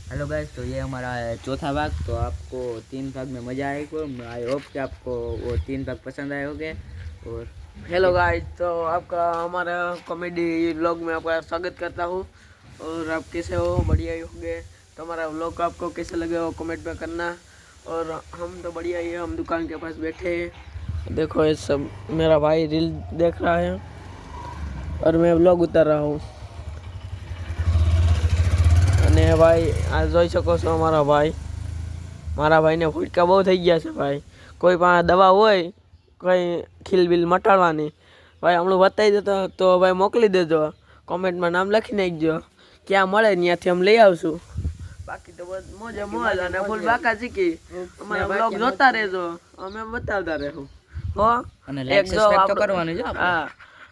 Hello guys, तो ये हमारा है चौथा भाग। तो आपको 3 भाग में मज़ा आएगा। आई होप कि आपको वो 3 भाग पसंद आए होंगे। और हेलो गाइस, तो आपका हमारा कॉमेडी व्लॉग में आपका स्वागत करता हूँ। और आप कैसे हो? बढ़िया ही होंगे। तो हमारा व्लॉग आपको कैसे लगे हो कमेंट में करना। और हम तो बढ़िया ही है, हम दुकान के पास बैठे हैं। देखो ये सब मेरा भाई रील देख रहा है और मैं व्लॉग उतार रहा हूँ। અને ભાઈ આ જોઈ શકો છો મારા ભાઈને ફૂટકા બહુ થઈ ગયા છે ભાઈ. કોઈ પણ દવા હોય કંઈ ખીલબીલ મટાડવાની ભાઈ હમણાં બતાવી દેતો તો ભાઈ મોકલી દેજો. કોમેન્ટમાં નામ લખી નાખજો, ક્યાં મળે ત્યાંથી અમે લઈ આવશું. બાકી તો બસ મોજે મોજ અને ફૂલ બાકા ચીકી. અમારા બ્લોગ જોતા રહેજો, અમે બતાવતા રહેશું. હો અને લાઈક સબસ્ક્રાઇબ તો કરવાનું છે આપણે. હા,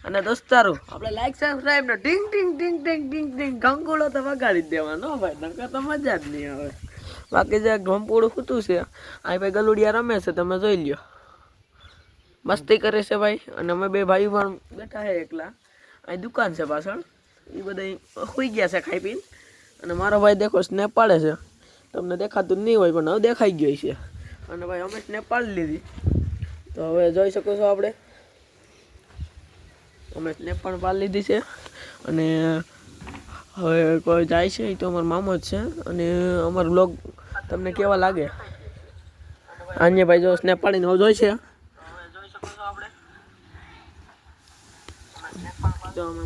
અને દોસ્તારો આપણે લાઈક સબસ્ક્રાઇબ ને ટીંગ ટીંગ ટીંગ ટીંગ ટીંગ ટીંગ કંકુડો તો વગાડી જ દેવાનો ભાઈ, નકર તો મજા જ નહીં આવે. બાકી જે ઘંપુડું ફૂટું છે આ ભાઈ ગલુડિયા રમે છે, તમે જોઈ લ્યો. મસ્તી કરે છે ભાઈ. અને અમે બે ભાઈ પણ બેઠા છે એકલા. અહીં દુકાન છે પાછળ, એ બધા સુઈ ગયા છે ખાઈ પીને. અને મારો ભાઈ દેખો સ્નેપ પાડે છે, તમને દેખાતું જ નહીં હોય પણ હવે દેખાઈ ગઈ છે. અને ભાઈ અમે સ્નેપ પાડી લીધી, તો હવે જોઈ શકો છો આપણે અમે સ્નેપ પણ પાડી લીધી છે. અને હવે કોઈ જાય છે એ તો અમારો મામો જ છે. અને અમારો બ્લોગ તમને કેવા લાગે? આને ભાઈ જો સ્નેપ પાડીને હવે જોઈ છે. તો અમે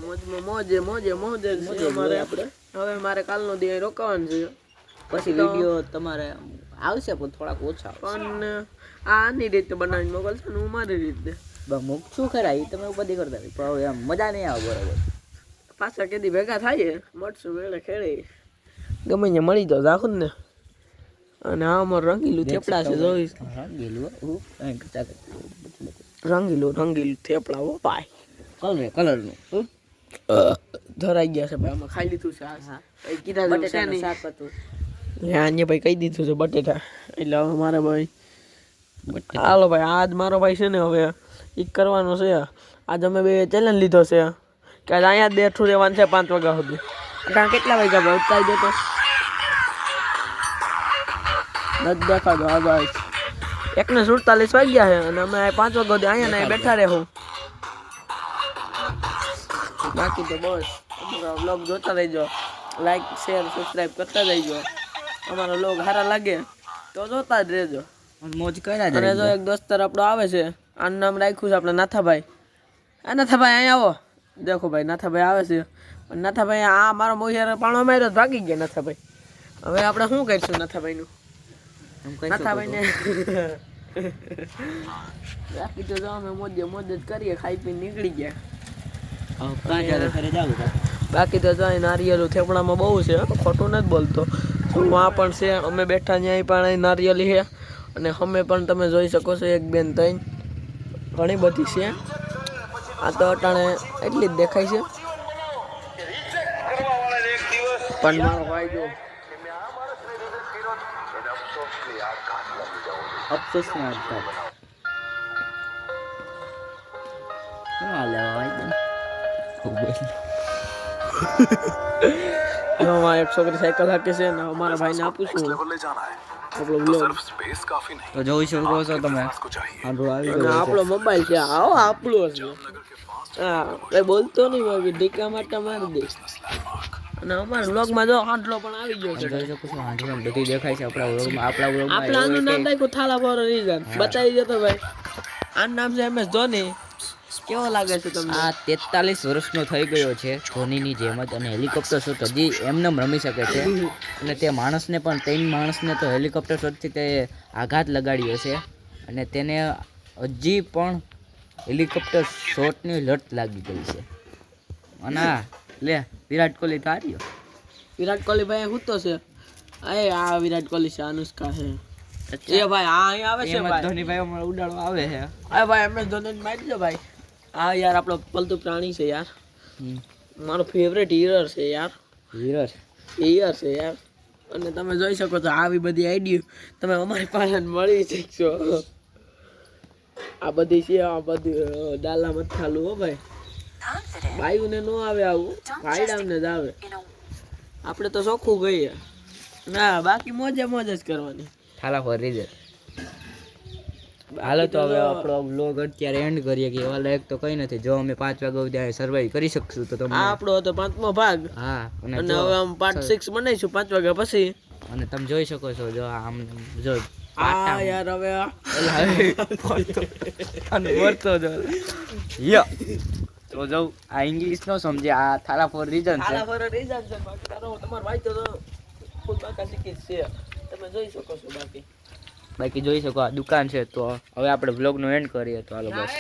મોજે મોજે મોજે અમારે આપણે હવે મારે કાલનો દી રોકાવાનું છે. પછી વિડીયો તમારે આવશે પણ થોડાક ઓછા પણ આની રીતે બનાવીને મોકલશે ને હું મારી રીતે મુક શું ખરા એ તમે બધી કરતા રહી પણ હવે એમ મજા નહીં આવે બરાબર. પાછા કેદી ભેગા થાય મળશું વેળે ખેડે ગમે ને મળી જાવ રાખું ને. અને આ અમારું રંગીલું થેપડા છે, જોઈશ રંગીલું થેપડા હો ભાઈ, કલરનું ધરાઈ ગયા છે ભાઈ. આમાં ખાઈ લીધું છે આ કીધા બટેટાનું શાક હતું. અહીંયા ભાઈ કહી દીધું છે બટેટા. એટલે હવે મારા ભાઈ હાલો ભાઈ આજ મારો ભાઈ છે ને હવે એ કરવાનો છે. આજ અમે બે ચેલેન્જ લીધો છે કે આજ અહીંયા જ બેઠું રહેવાનું છે 5 વાગ્યા સુધી. કારણ કેટલા વાગ્યા ભાઈ ઉતારી દેતો નથી દેખાડો. હા ભાઈ 1:47 વાગ્યા છે અને અમે 5 વાગ્યા સુધી અહીંયા ને બેઠા રહેવું. બાકી તો બસ અમારો વ્લોગ જોતા રહેજો, લાઈક શેર સબસ્ક્રાઈબ કરતા રહેજો. અમારો વ્લોગ સારા લાગે તો જોતા જ રહેજો. મોજ કર્યા અને જો એક દોસ્તર આપણો આવે છે, આનું નામ રાખ્યું છે આપણે નાથાભાઈ. આ નાથાભાઈ અહીંયા આવો. દેખો ભાઈ નાથાભાઈ આવે છે. પણ નાથાભાઈ આ મારો મોહિયાર પાણો માર્યો ભાગી ગયા નાથાભાઈ. હવે આપણે શું કરીશું નાથાભાઈનું? નાથાભાઈને બાકી તો જો અમે મોજે મોજ જ કરીએ, ખાઈ પીને નીકળી ગયા. બાકી તો જાય નારિયેલું થેપડામાં બહુ છે, ખોટું નથી બોલતો. આ પણ છે, અમે બેઠા ત્યાં પણ નારિયેલી છે. અને અમે પણ તમે જોઈ શકો છો 1 2 3 ઘણી બધી છે. આ તો અટાણે એટલી જ દેખાય છે. પણ મારો ભાઈ જો અફસોસ ના હતા. શું હાલે ભાઈ? એક છોકરી સાયકલ હાકે છે ને અમારા ભાઈને આપું છું આપણો બ્લોગ. તો જોઈ શકો છો તમે આપણો મોબાઈલ છે, આવો આપણો છે. હા કઈ બોલતો નહીં ભાઈ, ઢીકા માટા મારી દે. અને અમારા વ્લોગમાં જો હાંડલો પણ આવી ગયો છે. જોઈ શકો છો હાંડલો બધી દેખાય છે આપણા વ્લોગમાં. આપણે આનું નામ રાખ્યું થાલા ફોર રીઝન. બતાવી દો તો ભાઈ. આનું નામ છે MS ધોની. કેવો લાગે છે તમને? આ 43 વર્ષનો થઈ ગયો છે ધોનીની જેમ જ. અને હેલિકોપ્ટર શોટ હજી એમને રમી શકે છે. અને તે માણસને પણ 3 માણસને તો હેલિકોપ્ટર શોટથી તે આઘાત લગાડ્યો છે. અને તેને હજી પણ હેલિકોપ્ટર શોટની લત લાગી ગઈ છે. અને લે વિરાટ કોહલી તો હાર્યો. વિરાટ કોહલી ભાઈ હું તો છે આ વિરાટ કોહલી છે, અનુષ્કા છે એ ભાઈ. આ અહીં આવે છે ભાઈ ધોની ભાઈ અમારો ઉડાડો આવે છે. અરે ભાઈ MS ધોની મારી દો ભાઈ. આ યાર આપણો પલતું પ્રાણી છે યાર, મારો ફેવરેટ હીરર છે યાર. હીરર છે યાર. અને તમે જોઈ શકો છો આવી બધી આઈડિયા તમે અમારી પાસે મળી શકશો. આ બધી છે, આ બધી ડાલા મથાલું હો ભાઈ. ભાઈઓને ન આવે આવું, ભાઈડાને જ આવે. આપણે તો ચોખ્ખું ગઈએ. ના બાકી મોજે મોજ જ કરવાની. Thala four reason. હાલો તો હવે આપણો વ્લોગ અત્યારે એન્ડ કરીએ કે એવા લાયક તો કંઈ નથી. જો અમે 5 વાગ્યા સુધી સર્વાઈવ કરી શકશું તો તમને આ આપણો હતો 5મો ભાગ. હા અને અને હવે આમ પાર્ટ 6 બનાવીશું 5 વાગ્યા પછી. અને તમે જોઈ શકો છો જો આમ જો આ યાર હવે અને વર્તો જો યો તો જો આ ઇંગ્લિશ નો સમજે આ થાલા ફોર રીઝન છે. આલા ફરક રીઝન છે. બાકી તારો તમાર ભાઈ તો ફૂલ બાકા શીખી જ છે. તમે જોઈ શકો છો. બાકી જોઈ શકો આ દુકાન છે. તો હવે આપણે વ્લોગનો એન્ડ કરીએ તો હાલો બસ.